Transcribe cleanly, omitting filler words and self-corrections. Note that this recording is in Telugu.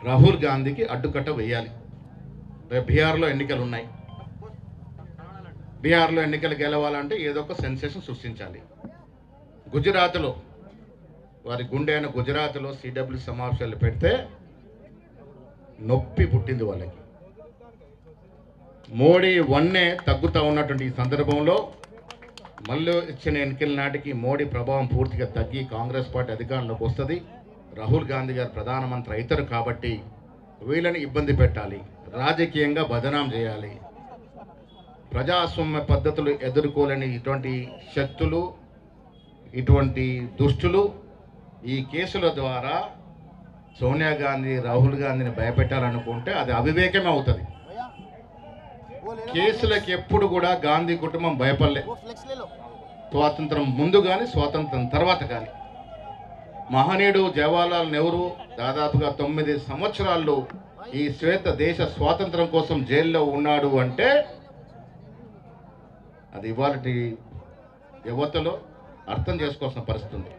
రాహుల్ గాంధీకి అడ్డుకట్ట వేయాలి. రేపు బీహార్లో ఎన్నికలు ఉన్నాయి. బీహార్లో ఎన్నికలు గెలవాలంటే ఏదో ఒక సెన్సేషన్ సృష్టించాలి. గుజరాత్లో వారి గుండె అయిన గుజరాత్లో సిడబ్ల్యూ సమావేశాలు పెడితే నొప్పి పుట్టింది వాళ్ళకి. మోడీ వన్నే తగ్గుతూ ఉన్నటువంటి ఈ సందర్భంలో మళ్ళీ ఇచ్చిన ఎన్నికల నాటికి మోడీ ప్రభావం పూర్తిగా తగ్గి కాంగ్రెస్ పార్టీ అధికారంలోకి వస్తుంది. రాహుల్ గాంధీ గారు ప్రధానమంత్రి అవుతారు కాబట్టి వీళ్ళని ఇబ్బంది పెట్టాలి, రాజకీయంగా బదనాం చేయాలి. ప్రజాస్వామ్య పద్ధతులు ఎదుర్కోలేని ఇటువంటి శక్తులు, ఇటువంటి దుష్టులు ఈ కేసుల ద్వారా సోనియా గాంధీ రాహుల్ గాంధీని భయపెట్టాలనుకుంటే అది అవివేకమే అవుతుంది. కేసులకు ఎప్పుడు కూడా గాంధీ కుటుంబం భయపడలే. స్వాతంత్రం ముందు కానీ స్వాతంత్రం తర్వాత కానీ. మహనీయుడు జవహర్లాల్ నెహ్రూ దాదాపుగా 9 సంవత్సరాలు ఈ శ్వేత దేశ స్వాతంత్రం కోసం జైల్లో ఉన్నాడు అంటే అది ఇవాళ యువతలో అర్థం చేసుకోవాల్సిన పరిస్థితి ఉంది.